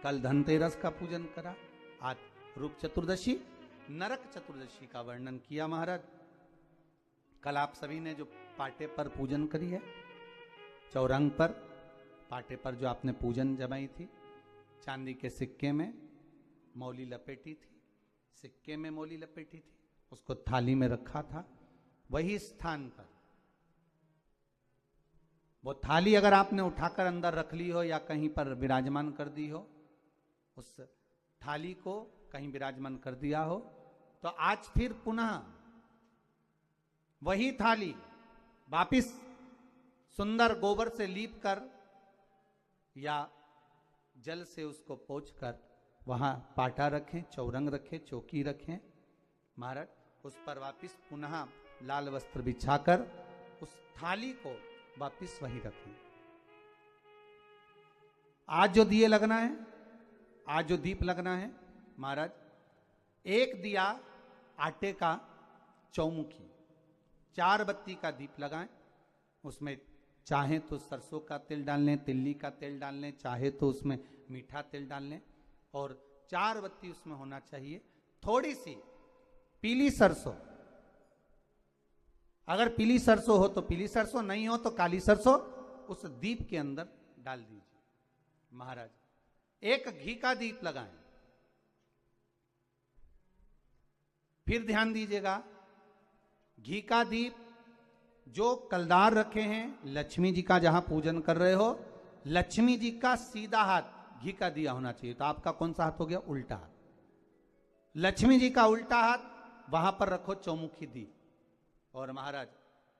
कल धनतेरस का पूजन करा, आज रूप चतुर्दशी, नरक चतुर्दशी का वर्णन किया महाराज। कल आप सभी ने जो पाटे पर पूजन करी है, चौरंग पर पाटे पर जो आपने पूजन जमाई थी, चांदी के सिक्के में मौली लपेटी थी, सिक्के में मौली लपेटी थी, उसको थाली में रखा था, वही स्थान पर वो थाली अगर आपने उठाकर अंदर रख ली हो या कहीं पर विराजमान कर दी हो, उस थाली को कहीं विराजमान कर दिया हो, तो आज फिर पुनः वही थाली वापिस सुंदर गोबर से लीप कर या जल से उसको पोंछकर वहां पाटा रखें, चौरंग रखें, चौकी रखें महाराज, उस पर वापिस पुनः लाल वस्त्र बिछाकर उस थाली को वापिस वहीं रखें। आज जो दिए लगना है, आज जो दीप लगना है महाराज, एक दिया आटे का चौमुखी, 4 बत्ती का दीप लगाएं, उसमें चाहे तो सरसों का तेल डाल लें, तिल्ली का तेल डाल लें, चाहे तो उसमें मीठा तेल डाल लें, और 4 बत्ती उसमें होना चाहिए। थोड़ी सी पीली सरसों, अगर पीली सरसों हो तो पीली सरसों, नहीं हो तो काली सरसों उस दीप के अंदर डाल दीजिए महाराज। एक घी का दीप लगाएं। फिर ध्यान दीजिएगा, घी का दीप जो कलदार रखे हैं, लक्ष्मी जी का जहां पूजन कर रहे हो, लक्ष्मी जी का सीधा हाथ घी का दिया होना चाहिए। तो आपका कौन सा हाथ हो गया? उल्टा हाथ। लक्ष्मी जी का उल्टा हाथ, वहां पर रखो चौमुखी दीप, और महाराज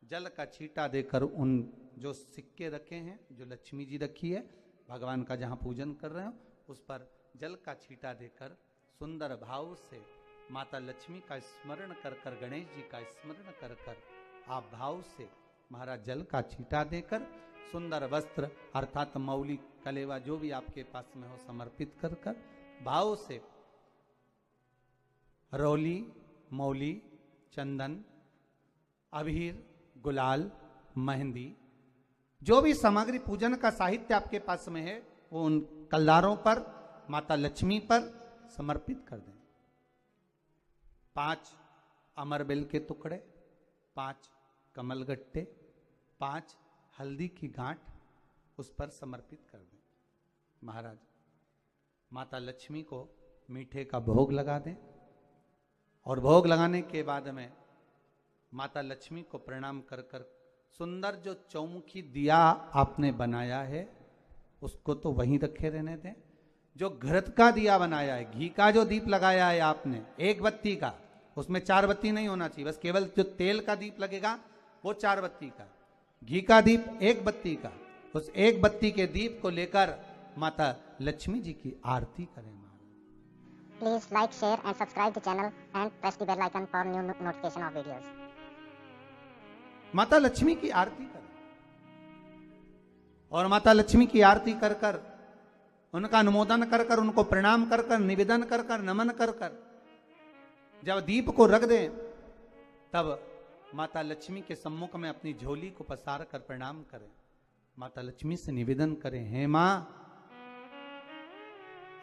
जल का छींटा देकर उन जो सिक्के रखे हैं, जो लक्ष्मी जी रखी है, भगवान का जहां पूजन कर रहे हो, उस पर जल का छींटा देकर सुंदर भाव से माता लक्ष्मी का स्मरण कर कर, गणेश जी का स्मरण कर कर, आप भाव से महाराज जल का छींटा देकर सुंदर वस्त्र अर्थात मौली कलेवा जो भी आपके पास में हो समर्पित कर कर भाव से रौली, मौली, चंदन, अबीर, गुलाल, मेहंदी, जो भी सामग्री पूजन का साहित्य आपके पास में है, वो उन कलदारों पर, माता लक्ष्मी पर समर्पित कर दें। 5 अमरबेल के टुकड़े, 5 कमलगट्टे, 5 हल्दी की गांठ उस पर समर्पित कर दें महाराज। माता लक्ष्मी को मीठे का भोग लगा दें, और भोग लगाने के बाद में माता लक्ष्मी को प्रणाम कर कर सुंदर जो चौमुखी दिया आपने बनाया है उसको तो वहीं रखे रहने दें। जो घृत का दिया बनाया है, घी का जो दीप लगाया है आपने 1 बत्ती का, उसमें 4 बत्ती नहीं होना चाहिए, बस केवल जो तेल का दीप लगेगा वो 4 बत्ती का, घी का दीप 1 बत्ती का, उस 1 बत्ती के दीप को लेकर माता लक्ष्मी जी की आरती करें। Please like, share and subscribe the channel and press the bell icon for new notification of videos. माता लक्ष्मी की आरती करें, और माता लक्ष्मी की आरती कर कर, उनका अनुमोदन कर कर, उनको प्रणाम कर कर, निवेदन कर कर, नमन कर कर जब दीप को रख दें, तब माता लक्ष्मी के सम्मुख में अपनी झोली को पसार कर प्रणाम करें। माता लक्ष्मी से निवेदन करें, हे मां,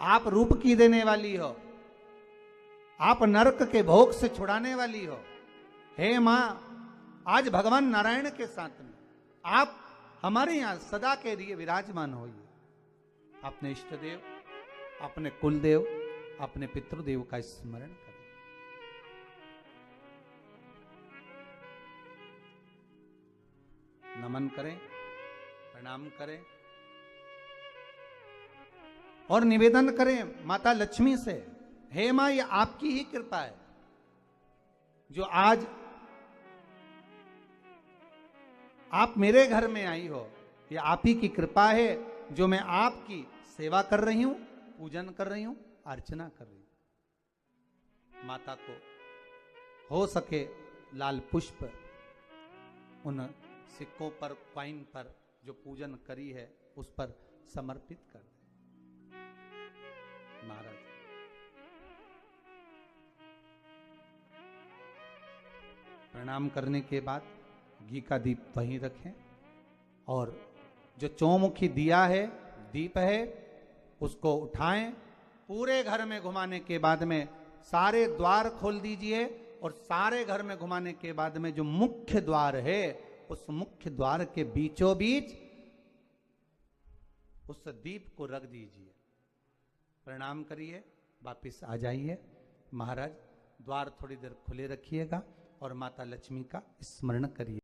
आप रूप की देने वाली हो, आप नरक के भोग से छुड़ाने वाली हो। हे मां, आज भगवान नारायण के साथ में आप हमारे यहां सदा के लिए विराजमान होइए। अपने इष्ट देव, अपने कुल देव, अपने पितृदेव का स्मरण करें। नमन करें, प्रणाम करें और निवेदन करें माता लक्ष्मी से, हे मां, ये आपकी ही कृपा है जो आज आप मेरे घर में आई हो। ये आप ही की कृपा है जो मैं आपकी सेवा कर रही हूं, पूजन कर रही हूं, अर्चना कर रही हूं। माता को हो सके लाल पुष्प उन सिक्कों पर, क्वाइन पर जो पूजन करी है उस पर समर्पित कर दें महाराज। प्रणाम करने के बाद घी का दीप वहीं रखें, और जो चौमुखी दिया है, दीप है, उसको उठाएं। पूरे घर में घुमाने के बाद में सारे द्वार खोल दीजिए और सारे घर में घुमाने के बाद में जो मुख्य द्वार है उस मुख्य द्वार के बीचों बीच उस दीप को रख दीजिए। प्रणाम करिए, वापिस आ जाइए। महाराज द्वार थोड़ी देर खुले रखिएगा और माता लक्ष्मी का स्मरण करिए।